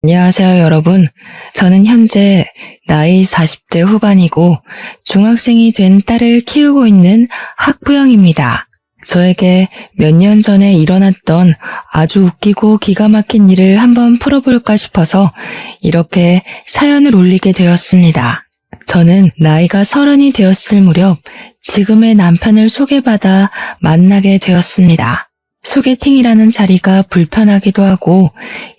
안녕하세요, 여러분. 저는 현재 나이 40대 후반이고 중학생이 된 딸을 키우고 있는 학부형입니다. 저에게 몇 년 전에 일어났던 아주 웃기고 기가 막힌 일을 한번 풀어볼까 싶어서 이렇게 사연을 올리게 되었습니다. 저는 나이가 30이 되었을 무렵 지금의 남편을 소개받아 만나게 되었습니다. 소개팅이라는 자리가 불편하기도 하고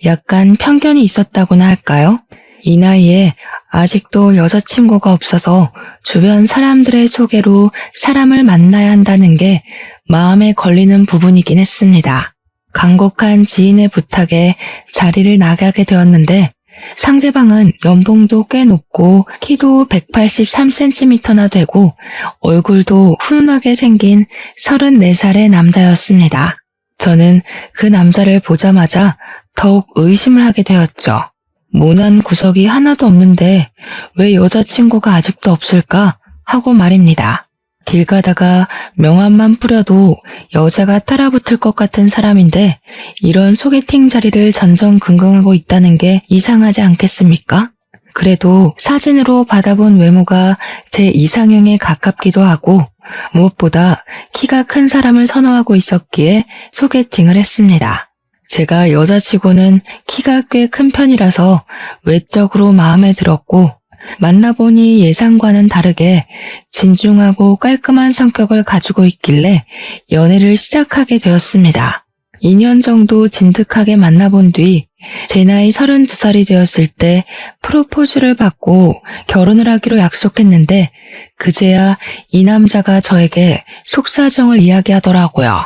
약간 편견이 있었다고나 할까요? 이 나이에 아직도 여자친구가 없어서 주변 사람들의 소개로 사람을 만나야 한다는 게 마음에 걸리는 부분이긴 했습니다. 간곡한 지인의 부탁에 자리를 나가게 되었는데 상대방은 연봉도 꽤 높고 키도 183cm나 되고 얼굴도 훈훈하게 생긴 34살의 남자였습니다. 저는 그 남자를 보자마자 더욱 의심을 하게 되었죠. 모난 구석이 하나도 없는데 왜 여자친구가 아직도 없을까 하고 말입니다. 길 가다가 명함만 뿌려도 여자가 따라붙을 것 같은 사람인데 이런 소개팅 자리를 전전긍긍하고 있다는 게 이상하지 않겠습니까? 그래도 사진으로 받아본 외모가 제 이상형에 가깝기도 하고 무엇보다 키가 큰 사람을 선호하고 있었기에 소개팅을 했습니다. 제가 여자치고는 키가 꽤 큰 편이라서 외적으로 마음에 들었고 만나보니 예상과는 다르게 진중하고 깔끔한 성격을 가지고 있길래 연애를 시작하게 되었습니다. 2년 정도 진득하게 만나본 뒤 제 나이 32살이 되었을 때 프로포즈를 받고 결혼을 하기로 약속했는데 그제야 이 남자가 저에게 속사정을 이야기하더라고요.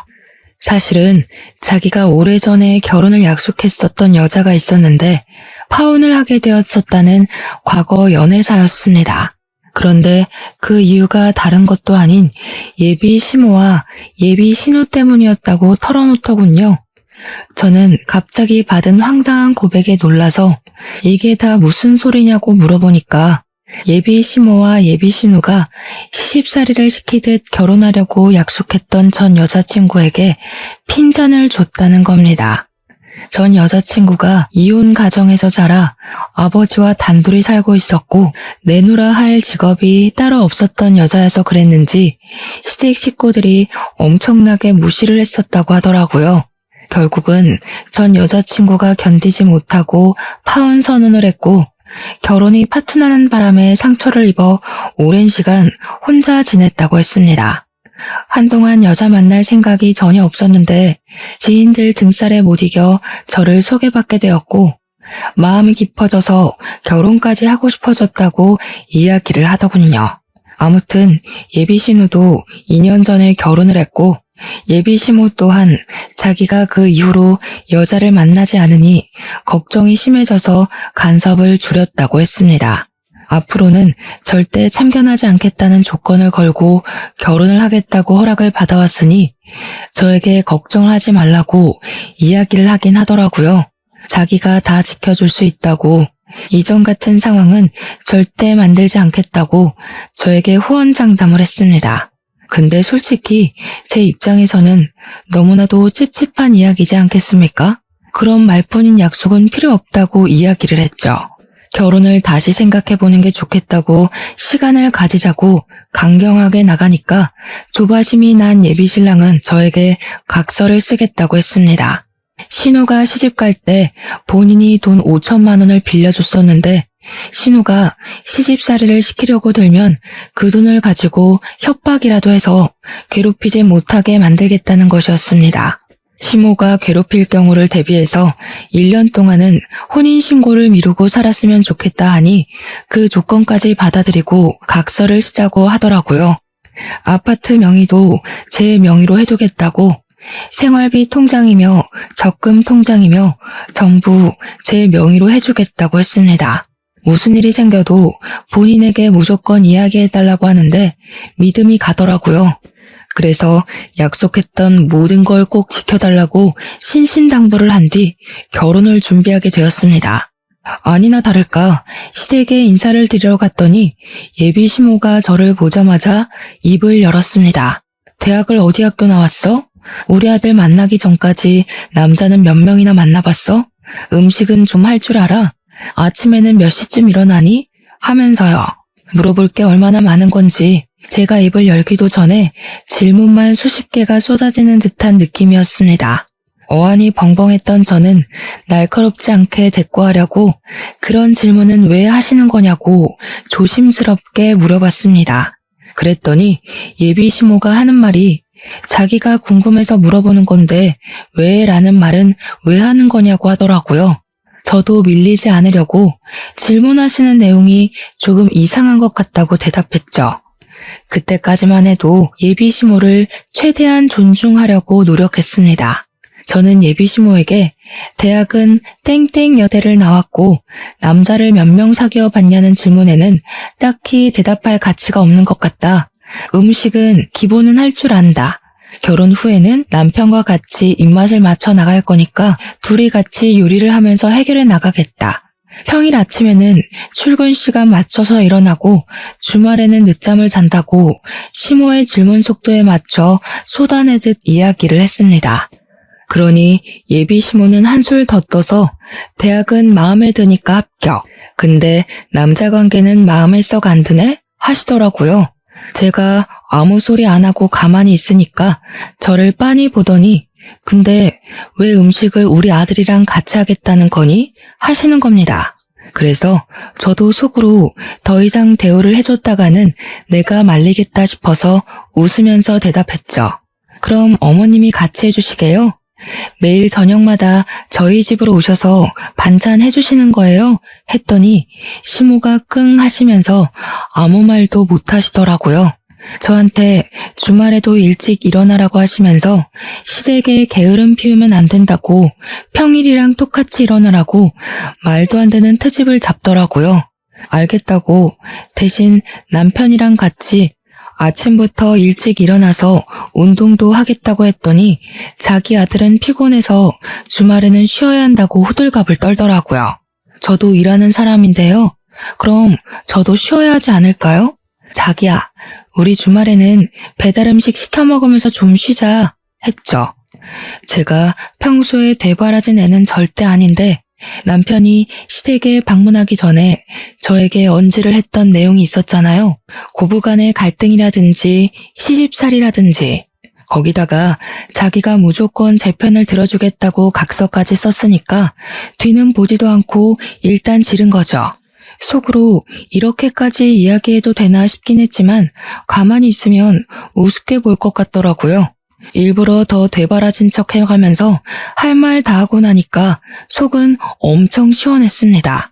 사실은 자기가 오래전에 결혼을 약속했었던 여자가 있었는데 파혼을 하게 되었었다는 과거 연애사였습니다. 그런데 그 이유가 다른 것도 아닌 예비 시모와 예비 신우 때문이었다고 털어놓더군요. 저는 갑자기 받은 황당한 고백에 놀라서 이게 다 무슨 소리냐고 물어보니까 예비 시모와 예비 신우가 시집살이를 시키듯 결혼하려고 약속했던 전 여자친구에게 핀잔을 줬다는 겁니다. 전 여자친구가 이혼 가정에서 자라 아버지와 단둘이 살고 있었고 내놓으라 할 직업이 따로 없었던 여자여서 그랬는지 시댁 식구들이 엄청나게 무시를 했었다고 하더라고요. 결국은 전 여자친구가 견디지 못하고 파혼 선언을 했고 결혼이 파토나는 바람에 상처를 입어 오랜 시간 혼자 지냈다고 했습니다. 한동안 여자 만날 생각이 전혀 없었는데 지인들 등살에 못 이겨 저를 소개받게 되었고 마음이 깊어져서 결혼까지 하고 싶어졌다고 이야기를 하더군요. 아무튼 예비 신우도 2년 전에 결혼을 했고 예비 시모 또한 자기가 그 이후로 여자를 만나지 않으니 걱정이 심해져서 간섭을 줄였다고 했습니다. 앞으로는 절대 참견하지 않겠다는 조건을 걸고 결혼을 하겠다고 허락을 받아왔으니 저에게 걱정을 하지 말라고 이야기를 하긴 하더라고요. 자기가 다 지켜줄 수 있다고 이전 같은 상황은 절대 만들지 않겠다고 저에게 후원장담을 했습니다. 근데 솔직히 제 입장에서는 너무나도 찝찝한 이야기지 않겠습니까? 그런 말뿐인 약속은 필요 없다고 이야기를 했죠. 결혼을 다시 생각해보는 게 좋겠다고 시간을 가지자고 강경하게 나가니까 조바심이 난 예비 신랑은 저에게 각서를 쓰겠다고 했습니다. 신우가 시집갈 때 본인이 돈 5천만 원을 빌려줬었는데 신우가 시집살이를 시키려고 들면 그 돈을 가지고 협박이라도 해서 괴롭히지 못하게 만들겠다는 것이었습니다. 시모가 괴롭힐 경우를 대비해서 1년 동안은 혼인신고를 미루고 살았으면 좋겠다 하니 그 조건까지 받아들이고 각서를 쓰자고 하더라고요. 아파트 명의도 제 명의로 해두겠다고 생활비 통장이며 적금 통장이며 전부 제 명의로 해주겠다고 했습니다. 무슨 일이 생겨도 본인에게 무조건 이야기해달라고 하는데 믿음이 가더라고요. 그래서 약속했던 모든 걸 꼭 지켜달라고 신신당부를 한 뒤 결혼을 준비하게 되었습니다. 아니나 다를까 시댁에 인사를 드리러 갔더니 예비 시모가 저를 보자마자 입을 열었습니다. 대학을 어디 학교 나왔어? 우리 아들 만나기 전까지 남자는 몇 명이나 만나봤어? 음식은 좀 할 줄 알아? 아침에는 몇 시쯤 일어나니? 하면서요. 물어볼 게 얼마나 많은 건지 제가 입을 열기도 전에 질문만 수십 개가 쏟아지는 듯한 느낌이었습니다. 어안이 벙벙했던 저는 날카롭지 않게 대꾸하려고 그런 질문은 왜 하시는 거냐고 조심스럽게 물어봤습니다. 그랬더니 예비 시모가 하는 말이 자기가 궁금해서 물어보는 건데 왜 라는 말은 왜 하는 거냐고 하더라고요. 저도 밀리지 않으려고 질문하시는 내용이 조금 이상한 것 같다고 대답했죠. 그때까지만 해도 예비 시모를 최대한 존중하려고 노력했습니다. 저는 예비 시모에게 대학은 땡땡 여대를 나왔고 남자를 몇 명 사귀어 봤냐는 질문에는 딱히 대답할 가치가 없는 것 같다. 음식은 기본은 할 줄 안다. 결혼 후에는 남편과 같이 입맛을 맞춰 나갈 거니까 둘이 같이 요리를 하면서 해결해 나가겠다. 평일 아침에는 출근 시간 맞춰서 일어나고 주말에는 늦잠을 잔다고 시모의 질문 속도에 맞춰 쏟아내듯 이야기를 했습니다. 그러니 예비 시모는 한술 더 떠서 대학은 마음에 드니까 합격. 근데 남자 관계는 마음에 썩 안 드네? 하시더라고요. 제가 아무 소리 안 하고 가만히 있으니까 저를 빤히 보더니 근데 왜 음식을 우리 아들이랑 같이 하겠다는 거니? 하시는 겁니다. 그래서 저도 속으로 더 이상 대우를 해줬다가는 내가 말리겠다 싶어서 웃으면서 대답했죠. 그럼 어머님이 같이 해주시게요? 매일 저녁마다 저희 집으로 오셔서 반찬 해주시는 거예요? 했더니 시모가 끙 하시면서 아무 말도 못 하시더라고요. 저한테 주말에도 일찍 일어나라고 하시면서 시댁에 게으름 피우면 안 된다고 평일이랑 똑같이 일어나라고 말도 안 되는 트집을 잡더라고요. 알겠다고 대신 남편이랑 같이 아침부터 일찍 일어나서 운동도 하겠다고 했더니 자기 아들은 피곤해서 주말에는 쉬어야 한다고 호들갑을 떨더라고요. 저도 일하는 사람인데요. 그럼 저도 쉬어야 하지 않을까요? 자기야, 우리 주말에는 배달 음식 시켜 먹으면서 좀 쉬자 했죠. 제가 평소에 되바라진 애는 절대 아닌데 남편이 시댁에 방문하기 전에 저에게 언지를 했던 내용이 있었잖아요. 고부간의 갈등이라든지 시집살이라든지 거기다가 자기가 무조건 제 편을 들어주겠다고 각서까지 썼으니까 뒤는 보지도 않고 일단 지른 거죠. 속으로 이렇게까지 이야기해도 되나 싶긴 했지만 가만히 있으면 우습게 볼 것 같더라고요. 일부러 더 되바라진 척 해가면서 할 말 다 하고 나니까 속은 엄청 시원했습니다.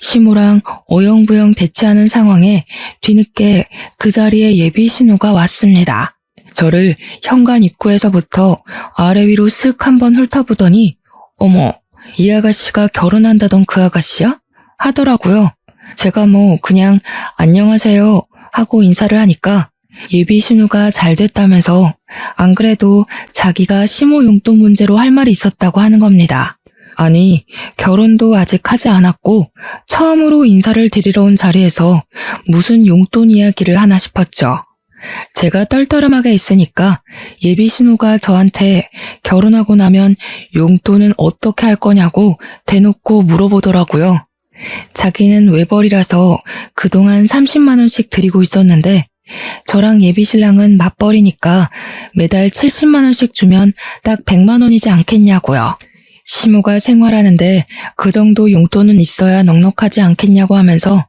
시모랑 어영부영 대치하는 상황에 뒤늦게 그 자리에 예비 신우가 왔습니다. 저를 현관 입구에서부터 아래 위로 쓱 한번 훑어보더니 어머, 이 아가씨가 결혼한다던 그 아가씨야? 하더라고요. 제가 그냥 안녕하세요 하고 인사를 하니까 예비 신우가 잘 됐다면서 안 그래도 자기가 시모 용돈 문제로 할 말이 있었다고 하는 겁니다. 아니, 결혼도 아직 하지 않았고 처음으로 인사를 드리러 온 자리에서 무슨 용돈 이야기를 하나 싶었죠. 제가 떨떠름하게 있으니까 예비 신우가 저한테 결혼하고 나면 용돈은 어떻게 할 거냐고 대놓고 물어보더라고요. 자기는 외벌이라서 그동안 30만 원씩 드리고 있었는데 저랑 예비 신랑은 맞벌이니까 매달 70만 원씩 주면 딱 100만 원이지 않겠냐고요. 시모가 생활하는데 그 정도 용돈은 있어야 넉넉하지 않겠냐고 하면서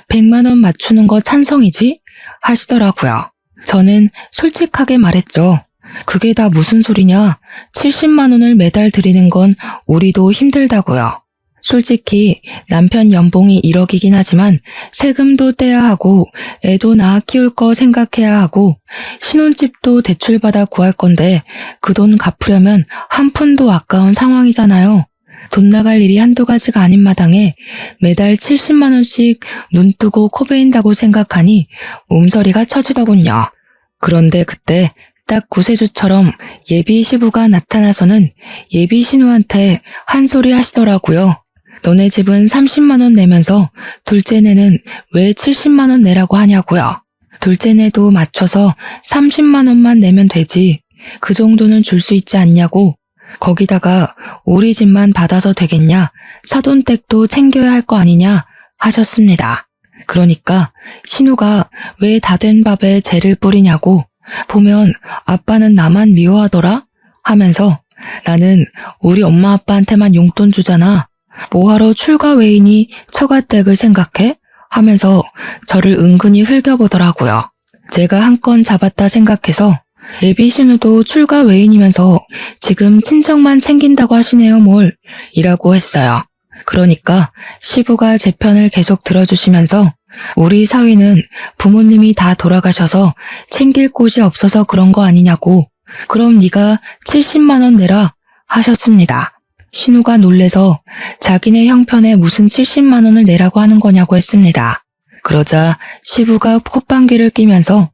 100만 원 맞추는 거 찬성이지? 하시더라고요. 저는 솔직하게 말했죠. 그게 다 무슨 소리냐? 70만 원을 매달 드리는 건 우리도 힘들다고요. 솔직히 남편 연봉이 1억이긴 하지만 세금도 떼야 하고 애도 낳아 키울 거 생각해야 하고 신혼집도 대출받아 구할 건데 그 돈 갚으려면 한 푼도 아까운 상황이잖아요. 돈 나갈 일이 한두 가지가 아닌 마당에 매달 70만 원씩 눈 뜨고 코 베인다고 생각하니 몸서리가 쳐지더군요. 그런데 그때 딱 구세주처럼 예비 시부가 나타나서는 예비 신우한테 한 소리 하시더라고요. 너네 집은 30만 원 내면서 둘째네는 왜 70만 원 내라고 하냐고요. 둘째네도 맞춰서 30만 원만 내면 되지. 그 정도는 줄 수 있지 않냐고. 거기다가 우리 집만 받아서 되겠냐? 사돈댁도 챙겨야 할 거 아니냐 하셨습니다. 그러니까 신우가 왜 다 된 밥에 재를 뿌리냐고, 보면 아빠는 나만 미워하더라 하면서 나는 우리 엄마 아빠한테만 용돈 주잖아. 뭐하러 출가 외인이 처가댁을 생각해? 하면서 저를 은근히 흘겨보더라고요. 제가 한 건 잡았다 생각해서 예비 신우도 출가 외인이면서 지금 친정만 챙긴다고 하시네요 뭘 이라고 했어요. 그러니까 시부가 제 편을 계속 들어주시면서 우리 사위는 부모님이 다 돌아가셔서 챙길 곳이 없어서 그런 거 아니냐고, 그럼 네가 70만 원 내라 하셨습니다. 신우가 놀래서 자기네 형편에 무슨 70만 원을 내라고 하는 거냐고 했습니다. 그러자 시부가 콧방귀를 뀌면서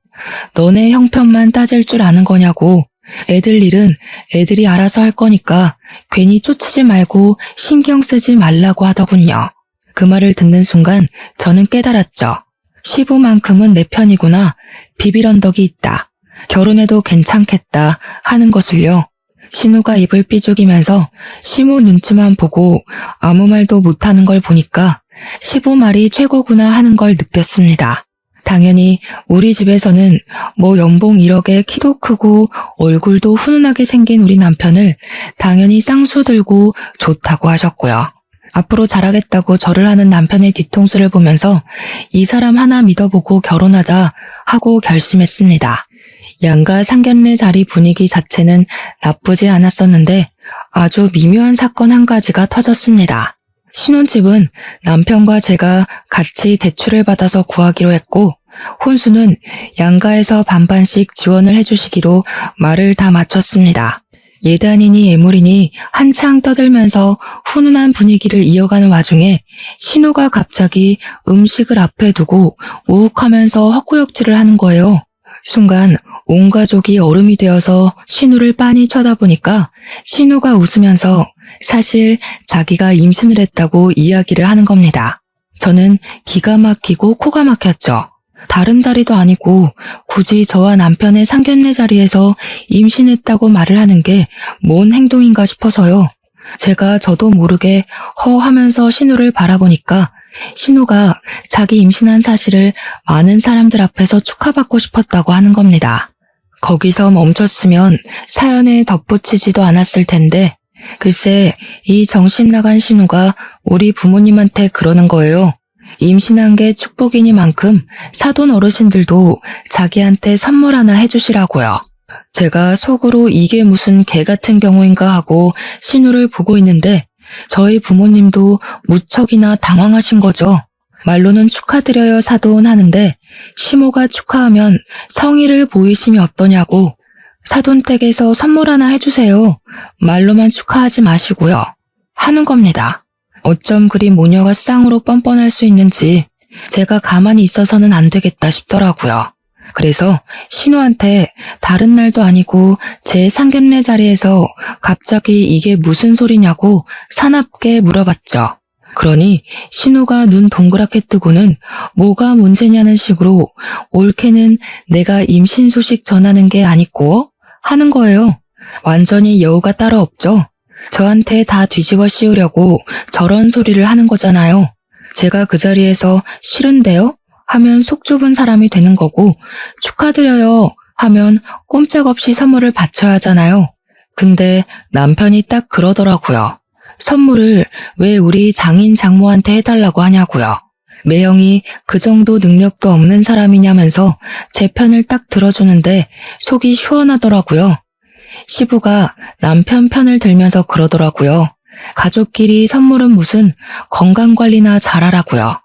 너네 형편만 따질 줄 아는 거냐고, 애들 일은 애들이 알아서 할 거니까 괜히 쫓지 말고 신경 쓰지 말라고 하더군요. 그 말을 듣는 순간 저는 깨달았죠. 시부만큼은 내 편이구나. 비빌 언덕이 있다. 결혼해도 괜찮겠다 하는 것을요. 신우가 입을 삐죽이면서 시모 눈치만 보고 아무 말도 못하는 걸 보니까 시부 말이 최고구나 하는 걸 느꼈습니다. 당연히 우리 집에서는 뭐 연봉 1억에 키도 크고 얼굴도 훈훈하게 생긴 우리 남편을 당연히 쌍수 들고 좋다고 하셨고요. 앞으로 잘하겠다고 절을 하는 남편의 뒤통수를 보면서 이 사람 하나 믿어보고 결혼하자 하고 결심했습니다. 양가 상견례 자리 분위기 자체는 나쁘지 않았었는데 아주 미묘한 사건 한 가지가 터졌습니다. 신혼집은 남편과 제가 같이 대출을 받아서 구하기로 했고, 혼수는 양가에서 반반씩 지원을 해주시기로 말을 다 마쳤습니다. 예단이니 예물이니 한창 떠들면서 훈훈한 분위기를 이어가는 와중에 신우가 갑자기 음식을 앞에 두고 우욱하면서 헛구역질을 하는 거예요. 순간 온 가족이 얼음이 되어서 신우를 빤히 쳐다보니까 신우가 웃으면서 사실 자기가 임신을 했다고 이야기를 하는 겁니다. 저는 기가 막히고 코가 막혔죠. 다른 자리도 아니고 굳이 저와 남편의 상견례 자리에서 임신했다고 말을 하는 게 뭔 행동인가 싶어서요. 제가 저도 모르게 허 하면서 신우를 바라보니까 신우가 자기 임신한 사실을 많은 사람들 앞에서 축하받고 싶었다고 하는 겁니다. 거기서 멈췄으면 사연에 덧붙이지도 않았을 텐데 글쎄 이 정신 나간 신우가 우리 부모님한테 그러는 거예요. 임신한 게 축복이니만큼 사돈 어르신들도 자기한테 선물 하나 해주시라고요. 제가 속으로 이게 무슨 개 같은 경우인가 하고 신우를 보고 있는데 저희 부모님도 무척이나 당황하신 거죠. 말로는 축하드려요 사돈 하는데 시모가 축하하면 성의를 보이심이 어떠냐고, 사돈댁에서 선물 하나 해주세요. 말로만 축하하지 마시고요. 하는 겁니다. 어쩜 그리 모녀가 쌍으로 뻔뻔할 수 있는지 제가 가만히 있어서는 안 되겠다 싶더라고요. 그래서 신우한테 다른 날도 아니고 제 상견례 자리에서 갑자기 이게 무슨 소리냐고 사납게 물어봤죠. 그러니 신우가 눈 동그랗게 뜨고는 뭐가 문제냐는 식으로 올케는 내가 임신 소식 전하는 게 아니고 하는 거예요. 완전히 여우가 따로 없죠. 저한테 다 뒤집어 씌우려고 저런 소리를 하는 거잖아요. 제가 그 자리에서 싫은데요? 하면 속 좁은 사람이 되는 거고, 축하드려요 하면 꼼짝없이 선물을 바쳐야 하잖아요. 근데 남편이 딱 그러더라고요. 선물을 왜 우리 장인 장모한테 해달라고 하냐고요. 매형이 그 정도 능력도 없는 사람이냐면서 제 편을 딱 들어주는데 속이 시원하더라고요. 시부가 남편 편을 들면서 그러더라고요. 가족끼리 선물은 무슨 건강관리나 잘하라고요.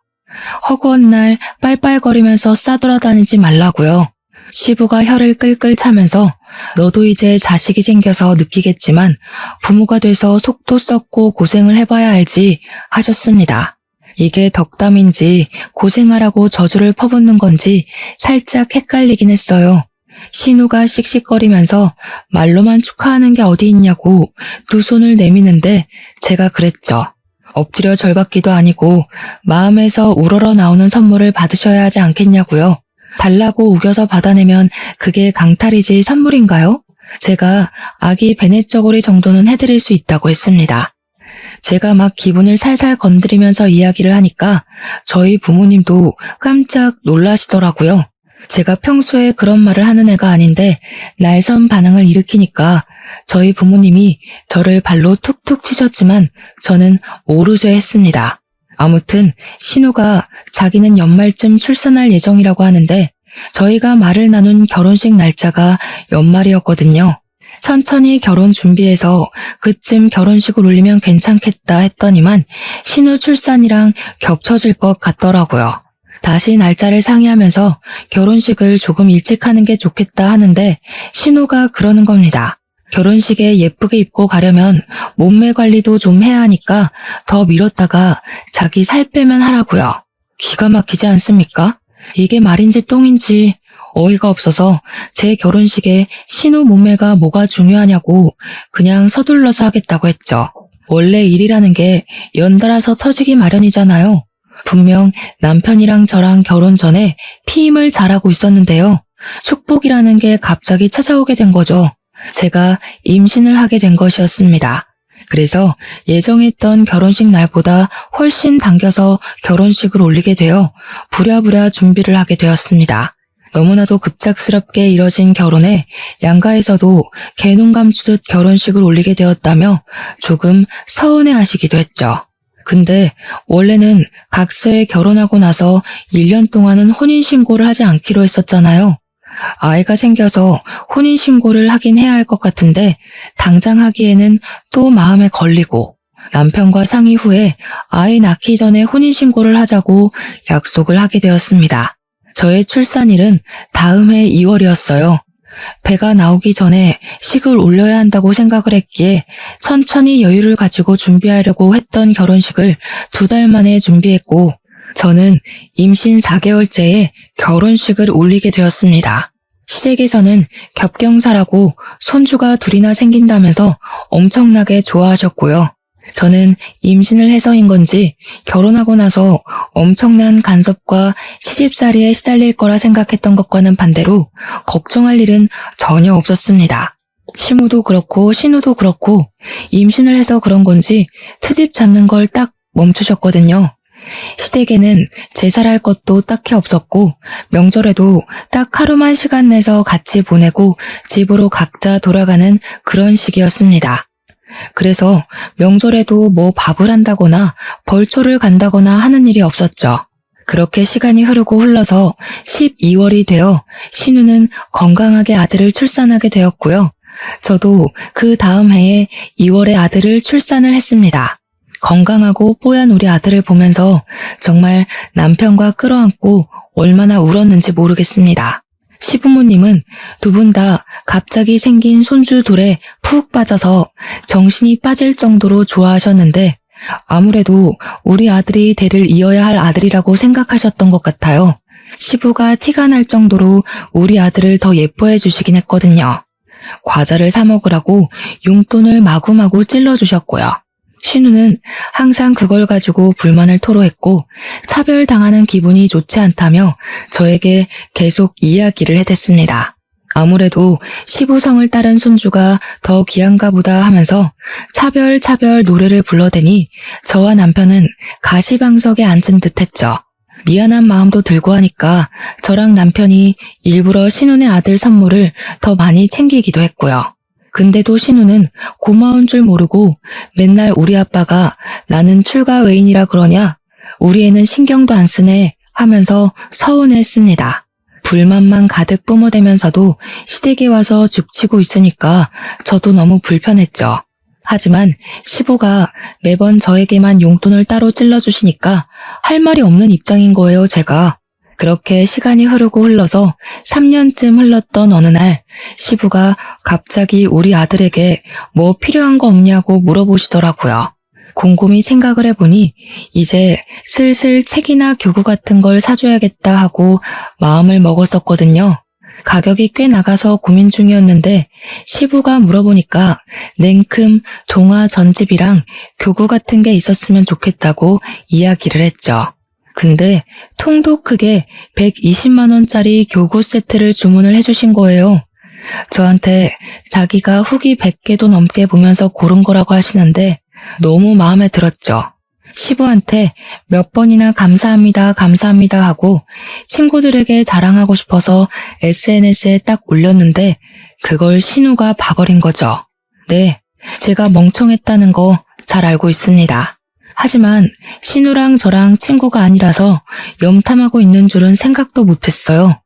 허구한 날 빨빨거리면서 싸돌아다니지 말라고요. 시부가 혀를 끌끌 차면서 너도 이제 자식이 생겨서 느끼겠지만 부모가 돼서 속도 썩고 고생을 해봐야 알지 하셨습니다. 이게 덕담인지 고생하라고 저주를 퍼붓는 건지 살짝 헷갈리긴 했어요. 신우가 씩씩거리면서 말로만 축하하는 게 어디 있냐고 두 손을 내미는데 제가 그랬죠. 엎드려 절받기도 아니고 마음에서 우러러 나오는 선물을 받으셔야 하지 않겠냐고요. 달라고 우겨서 받아내면 그게 강탈이지 선물인가요? 제가 아기 베넷 저고리 정도는 해드릴 수 있다고 했습니다. 제가 막 기분을 살살 건드리면서 이야기를 하니까 저희 부모님도 깜짝 놀라시더라고요. 제가 평소에 그런 말을 하는 애가 아닌데 날선 반응을 일으키니까 저희 부모님이 저를 발로 툭툭 치셨지만 저는 모르쇠 했습니다. 아무튼 신우가 자기는 연말쯤 출산할 예정이라고 하는데 저희가 말을 나눈 결혼식 날짜가 연말이었거든요. 천천히 결혼 준비해서 그쯤 결혼식을 올리면 괜찮겠다 했더니만 신우 출산이랑 겹쳐질 것 같더라고요. 다시 날짜를 상의하면서 결혼식을 조금 일찍 하는 게 좋겠다 하는데 신우가 그러는 겁니다. 결혼식에 예쁘게 입고 가려면 몸매 관리도 좀 해야 하니까 더 미뤘다가 자기 살 빼면 하라고요. 기가 막히지 않습니까? 이게 말인지 똥인지 어이가 없어서 제 결혼식에 신우 몸매가 뭐가 중요하냐고 그냥 서둘러서 하겠다고 했죠. 원래 일이라는 게 연달아서 터지기 마련이잖아요. 분명 남편이랑 저랑 결혼 전에 피임을 잘하고 있었는데요. 축복이라는 게 갑자기 찾아오게 된 거죠. 제가 임신을 하게 된 것이었습니다. 그래서 예정했던 결혼식 날보다 훨씬 당겨서 결혼식을 올리게 되어 부랴부랴 준비를 하게 되었습니다. 너무나도 급작스럽게 이뤄진 결혼에 양가에서도 개눈 감추듯 결혼식을 올리게 되었다며 조금 서운해하시기도 했죠. 근데 원래는 각서에 결혼하고 나서 1년 동안은 혼인신고를 하지 않기로 했었잖아요. 아이가 생겨서 혼인신고를 하긴 해야 할 것 같은데 당장 하기에는 또 마음에 걸리고 남편과 상의 후에 아이 낳기 전에 혼인신고를 하자고 약속을 하게 되었습니다. 저의 출산일은 다음 해 2월이었어요. 배가 나오기 전에 식을 올려야 한다고 생각을 했기에 천천히 여유를 가지고 준비하려고 했던 결혼식을 2달 만에 준비했고 저는 임신 4개월째에 결혼식을 올리게 되었습니다. 시댁에서는 겹경사라고 손주가 2이나 생긴다면서 엄청나게 좋아하셨고요. 저는 임신을 해서인 건지 결혼하고 나서 엄청난 간섭과 시집살이에 시달릴 거라 생각했던 것과는 반대로 걱정할 일은 전혀 없었습니다. 시모도 그렇고 신우도 그렇고 임신을 해서 그런 건지 트집 잡는 걸 딱 멈추셨거든요. 시댁에는 제사할 것도 딱히 없었고 명절에도 딱 하루만 시간 내서 같이 보내고 집으로 각자 돌아가는 그런 시기였습니다. 그래서 명절에도 뭐 밥을 한다거나 벌초를 간다거나 하는 일이 없었죠. 그렇게 시간이 흐르고 흘러서 12월이 되어 신우는 건강하게 아들을 출산하게 되었고요. 저도 그 다음 해에 2월에 아들을 출산을 했습니다. 건강하고 뽀얀 우리 아들을 보면서 정말 남편과 끌어안고 얼마나 울었는지 모르겠습니다. 시부모님은 2분 다 갑자기 생긴 손주 둘에 푹 빠져서 정신이 빠질 정도로 좋아하셨는데 아무래도 우리 아들이 대를 이어야 할 아들이라고 생각하셨던 것 같아요. 시부가 티가 날 정도로 우리 아들을 더 예뻐해 주시긴 했거든요. 과자를 사 먹으라고 용돈을 마구마구 찔러주셨고요. 신우는 항상 그걸 가지고 불만을 토로했고 차별당하는 기분이 좋지 않다며 저에게 계속 이야기를 해댔습니다. 아무래도 시부성을 따른 손주가 더 귀한가 보다 하면서 차별 노래를 불러대니 저와 남편은 가시방석에 앉은 듯 했죠. 미안한 마음도 들고 하니까 저랑 남편이 일부러 신우네 아들 선물을 더 많이 챙기기도 했고요. 근데도 신우는 고마운 줄 모르고 맨날 우리 아빠가 나는 출가 외인이라 그러냐? 우리 애는 신경도 안 쓰네 하면서 서운해했습니다. 불만만 가득 뿜어대면서도 시댁에 와서 죽치고 있으니까 저도 너무 불편했죠. 하지만 시부가 매번 저에게만 용돈을 따로 찔러주시니까 할 말이 없는 입장인 거예요, 제가. 그렇게 시간이 흐르고 흘러서 3년쯤 흘렀던 어느 날 시부가 갑자기 우리 아들에게 뭐 필요한 거 없냐고 물어보시더라고요. 곰곰이 생각을 해보니 이제 슬슬 책이나 교구 같은 걸 사줘야겠다 하고 마음을 먹었었거든요. 가격이 꽤 나가서 고민 중이었는데 시부가 물어보니까 냉큼 동화 전집이랑 교구 같은 게 있었으면 좋겠다고 이야기를 했죠. 근데 통도 크게 120만 원짜리 교구 세트를 주문을 해주신 거예요. 저한테 자기가 후기 100개도 넘게 보면서 고른 거라고 하시는데 너무 마음에 들었죠. 시부한테 몇 번이나 감사합니다, 감사합니다 하고 친구들에게 자랑하고 싶어서 SNS에 딱 올렸는데 그걸 신우가 봐버린 거죠. 네, 제가 멍청했다는 거 잘 알고 있습니다. 하지만 신우랑 저랑 친구가 아니라서 염탐하고 있는 줄은 생각도 못했어요.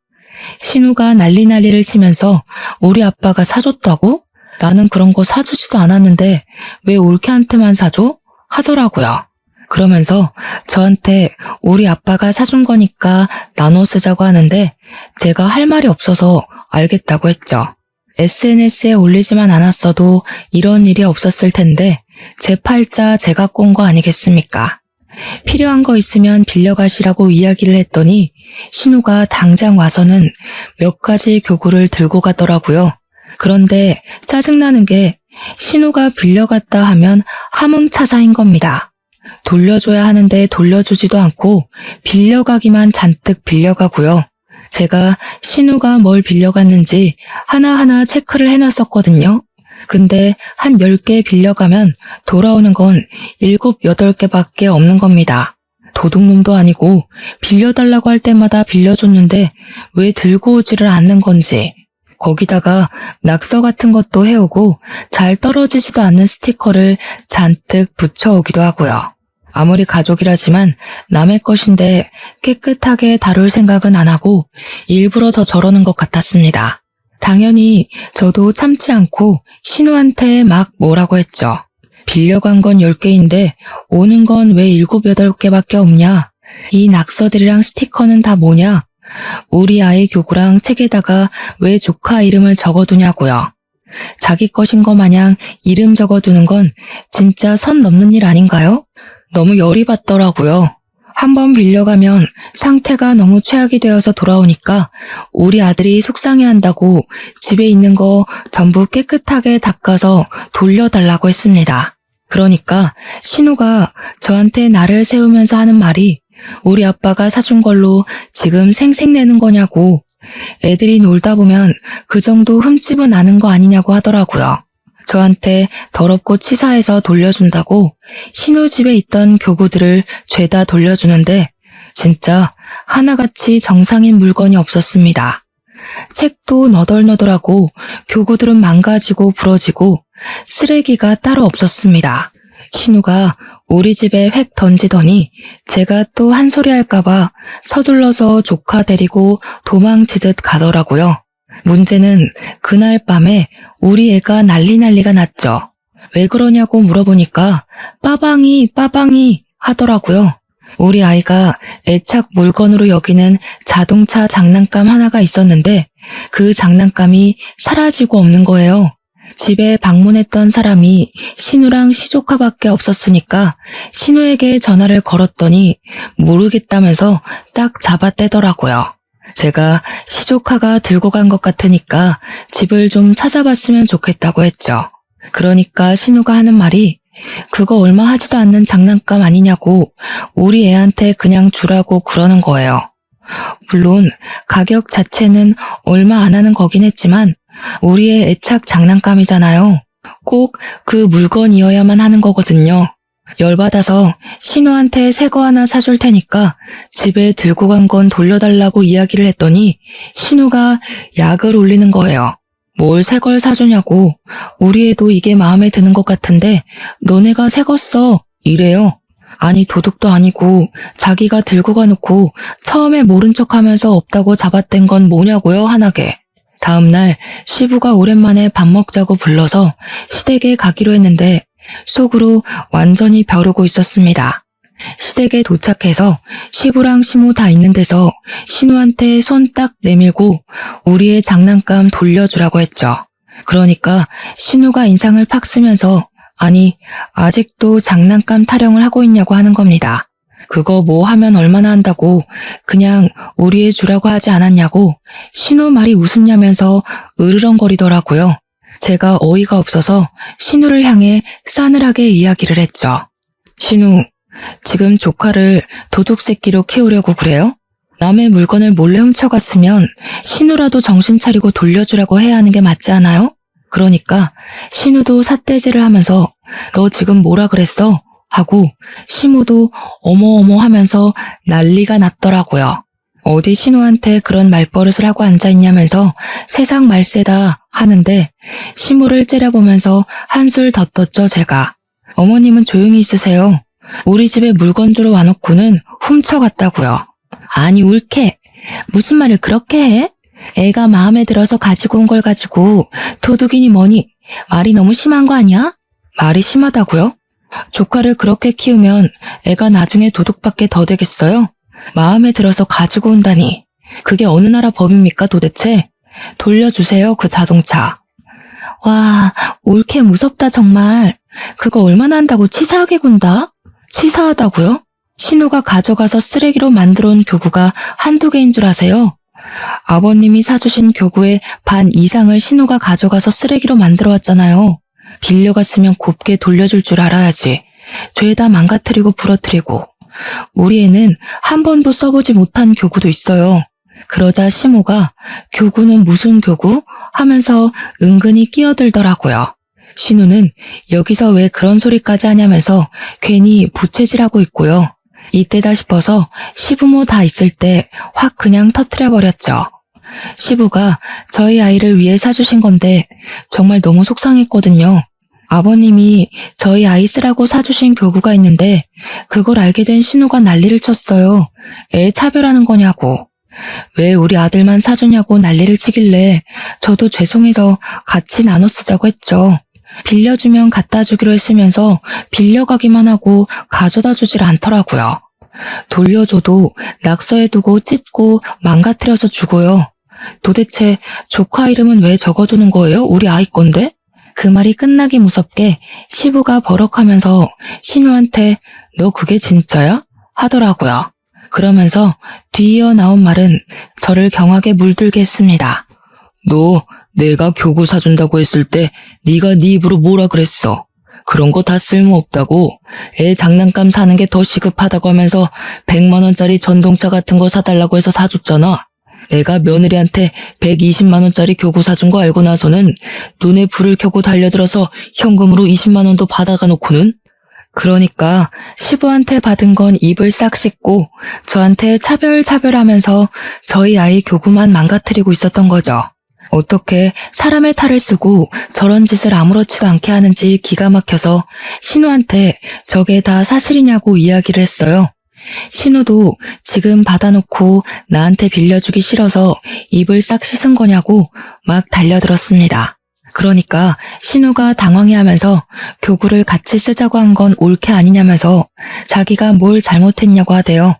신우가 난리를 치면서 우리 아빠가 사줬다고? 나는 그런 거 사주지도 않았는데 왜 올케한테만 사줘? 하더라고요. 그러면서 저한테 우리 아빠가 사준 거니까 나눠 쓰자고 하는데 제가 할 말이 없어서 알겠다고 했죠. SNS에 올리지만 않았어도 이런 일이 없었을 텐데 제 팔자 제가 꼰 거 아니겠습니까? 필요한 거 있으면 빌려가시라고 이야기를 했더니 신우가 당장 와서는 몇 가지 교구를 들고 가더라고요. 그런데 짜증나는 게 신우가 빌려갔다 하면 함흥차사인 겁니다. 돌려줘야 하는데 돌려주지도 않고 빌려가기만 잔뜩 빌려가고요. 제가 신우가 뭘 빌려갔는지 하나하나 체크를 해놨었거든요. 근데 한 10개 빌려가면 돌아오는 건 7, 8개밖에 없는 겁니다. 도둑놈도 아니고 빌려달라고 할 때마다 빌려줬는데 왜 들고 오지를 않는 건지. 거기다가 낙서 같은 것도 해오고 잘 떨어지지도 않는 스티커를 잔뜩 붙여오기도 하고요. 아무리 가족이라지만 남의 것인데 깨끗하게 다룰 생각은 안 하고 일부러 더 저러는 것 같았습니다. 당연히 저도 참지 않고 신우한테 막 뭐라고 했죠. 빌려간 건 10개인데 오는 건 왜 7, 8개밖에 없냐? 이 낙서들이랑 스티커는 다 뭐냐? 우리 아이 교구랑 책에다가 왜 조카 이름을 적어두냐고요. 자기 것인 거 마냥 이름 적어두는 건 진짜 선 넘는 일 아닌가요? 너무 열이 받더라고요. 한번 빌려가면 상태가 너무 최악이 되어서 돌아오니까 우리 아들이 속상해한다고 집에 있는 거 전부 깨끗하게 닦아서 돌려달라고 했습니다. 그러니까 신우가 저한테 나를 세우면서 하는 말이 우리 아빠가 사준 걸로 지금 생색내는 거냐고, 애들이 놀다 보면 그 정도 흠집은 나는 거 아니냐고 하더라고요. 저한테 더럽고 치사해서 돌려준다고 신우 집에 있던 교구들을 죄다 돌려주는데 진짜 하나같이 정상인 물건이 없었습니다. 책도 너덜너덜하고 교구들은 망가지고 부러지고 쓰레기가 따로 없었습니다. 신우가 우리 집에 획 던지더니 제가 또 한 소리 할까봐 서둘러서 조카 데리고 도망치듯 가더라고요. 문제는 그날 밤에 우리 애가 난리가 났죠. 왜 그러냐고 물어보니까 빠방이 하더라고요. 우리 아이가 애착 물건으로 여기는 자동차 장난감 하나가 있었는데 그 장난감이 사라지고 없는 거예요. 집에 방문했던 사람이 신우랑 시조카밖에 없었으니까 신우에게 전화를 걸었더니 모르겠다면서 딱 잡아떼더라고요. 제가 시조카가 들고 간 것 같으니까 집을 좀 찾아봤으면 좋겠다고 했죠. 그러니까 신우가 하는 말이 그거 얼마 하지도 않는 장난감 아니냐고 우리 애한테 그냥 주라고 그러는 거예요. 물론 가격 자체는 얼마 안 하는 거긴 했지만 우리의 애착 장난감이잖아요. 꼭 그 물건이어야만 하는 거거든요. 열받아서 신우한테 새 거 하나 사줄 테니까 집에 들고 간 건 돌려달라고 이야기를 했더니 신우가 약을 올리는 거예요. 뭘 새 걸 사주냐고, 우리 애도 이게 마음에 드는 것 같은데 너네가 새 거 써, 이래요. 아니 도둑도 아니고 자기가 들고 가놓고 처음에 모른 척하면서 없다고 잡아뗀 건 뭐냐고요, 환하게. 다음날 시부가 오랜만에 밥 먹자고 불러서 시댁에 가기로 했는데 속으로 완전히 벼르고 있었습니다. 시댁에 도착해서 시부랑 시모 다 있는 데서 신우한테 손 딱 내밀고 우리의 장난감 돌려주라고 했죠. 그러니까 신우가 인상을 팍 쓰면서 아니 아직도 장난감 타령을 하고 있냐고 하는 겁니다. 그거 뭐 하면 얼마나 한다고 그냥 우리의 주라고 하지 않았냐고 신우 말이 웃음냐면서 으르렁거리더라고요. 제가 어이가 없어서 신우를 향해 싸늘하게 이야기를 했죠. 신우, 지금 조카를 도둑 새끼로 키우려고 그래요? 남의 물건을 몰래 훔쳐갔으면 신우라도 정신 차리고 돌려주라고 해야 하는 게 맞지 않아요? 그러니까 신우도 삿대질을 하면서 너 지금 뭐라 그랬어? 하고 시모도 어머어머 하면서 난리가 났더라고요. 어디 신우한테 그런 말버릇을 하고 앉아있냐면서 세상 말세다 하는데 시모를 째려보면서 한술 더 떴죠 제가. 어머님은 조용히 있으세요. 우리 집에 물건 주러 와놓고는 훔쳐갔다고요. 아니 옳게 무슨 말을 그렇게 해? 애가 마음에 들어서 가지고 온 걸 가지고 도둑이니 뭐니 말이 너무 심한 거 아니야? 말이 심하다고요? 조카를 그렇게 키우면 애가 나중에 도둑밖에 더 되겠어요? 마음에 들어서 가지고 온다니 그게 어느 나라 법입니까 도대체? 돌려주세요 그 자동차. 와 옳게 무섭다 정말. 그거 얼마나 한다고 치사하게 군다? 치사하다고요? 신우가 가져가서 쓰레기로 만들어온 교구가 한두 개인 줄 아세요? 아버님이 사주신 교구의 반 이상을 신우가 가져가서 쓰레기로 만들어 왔잖아요. 빌려갔으면 곱게 돌려줄 줄 알아야지. 죄다 망가뜨리고 부러뜨리고. 우리 애는 한 번도 써보지 못한 교구도 있어요. 그러자 시모가 교구는 무슨 교구? 하면서 은근히 끼어들더라고요. 신우는 여기서 왜 그런 소리까지 하냐면서 괜히 부채질하고 있고요. 이때다 싶어서 시부모 다 있을 때 확 그냥 터뜨려버렸죠. 시부가 저희 아이를 위해 사주신 건데 정말 너무 속상했거든요. 아버님이 저희 아이 쓰라고 사주신 교구가 있는데 그걸 알게 된 신우가 난리를 쳤어요. 애 차별하는 거냐고. 왜 우리 아들만 사주냐고 난리를 치길래 저도 죄송해서 같이 나눠 쓰자고 했죠. 빌려주면 갖다 주기로 했으면서 빌려가기만 하고 가져다 주질 않더라고요. 돌려줘도 낙서해두고 찢고 망가뜨려서 주고요. 도대체 조카 이름은 왜 적어두는 거예요? 우리 아이 건데? 그 말이 끝나기 무섭게 시부가 버럭하면서 신우한테 너 그게 진짜야? 하더라고요. 그러면서 뒤이어 나온 말은 저를 경악에 물들게 했습니다. 너 내가 교구 사준다고 했을 때 네가 네 입으로 뭐라 그랬어? 그런 거 다 쓸모없다고. 애 장난감 사는 게 더 시급하다고 하면서 100만 원짜리 전동차 같은 거 사달라고 해서 사줬잖아. 내가 며느리한테 120만 원짜리 교구 사준 거 알고 나서는 눈에 불을 켜고 달려들어서 현금으로 20만 원도 받아가 놓고는. 그러니까 시부한테 받은 건 입을 싹 씻고 저한테 차별하면서 저희 아이 교구만 망가뜨리고 있었던 거죠. 어떻게 사람의 탈을 쓰고 저런 짓을 아무렇지도 않게 하는지 기가 막혀서 신우한테 저게 다 사실이냐고 이야기를 했어요. 신우도 지금 받아놓고 나한테 빌려주기 싫어서 입을 싹 씻은 거냐고 막 달려들었습니다. 그러니까 신우가 당황해하면서 교구를 같이 쓰자고 한 건 옳게 아니냐면서 자기가 뭘 잘못했냐고 하대요.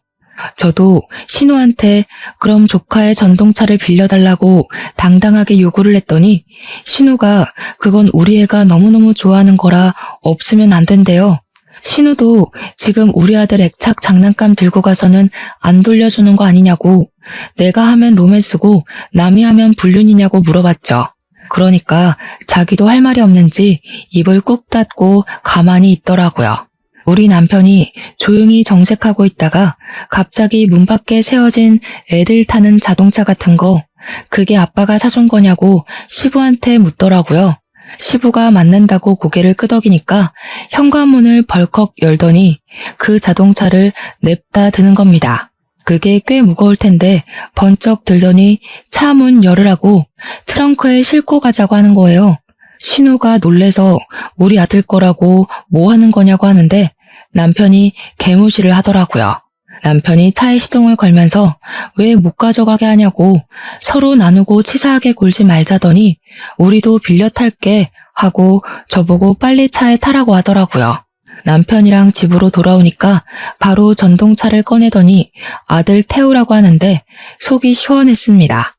저도 신우한테 그럼 조카의 전동차를 빌려달라고 당당하게 요구를 했더니 신우가 그건 우리 애가 너무너무 좋아하는 거라 없으면 안 된대요. 신우도 지금 우리 아들 액착 장난감 들고 가서는 안 돌려주는 거 아니냐고, 내가 하면 로맨스고 남이 하면 불륜이냐고 물어봤죠. 그러니까 자기도 할 말이 없는지 입을 꾹 닫고 가만히 있더라고요. 우리 남편이 조용히 정색하고 있다가 갑자기 문 밖에 세워진 애들 타는 자동차 같은 거, 그게 아빠가 사준 거냐고 시부한테 묻더라고요. 시부가 맞는다고 고개를 끄덕이니까 현관문을 벌컥 열더니 그 자동차를 냅다 드는 겁니다. 그게 꽤 무거울 텐데 번쩍 들더니 차 문 열으라고 트렁크에 싣고 가자고 하는 거예요. 신우가 놀래서 우리 아들 거라고 뭐 하는 거냐고 하는데 남편이 개무시를 하더라고요. 남편이 차에 시동을 걸면서 왜 못 가져가게 하냐고 서로 나누고 치사하게 굴지 말자더니 우리도 빌려 탈게 하고 저보고 빨리 차에 타라고 하더라고요. 남편이랑 집으로 돌아오니까 바로 전동차를 꺼내더니 아들 태우라고 하는데 속이 시원했습니다.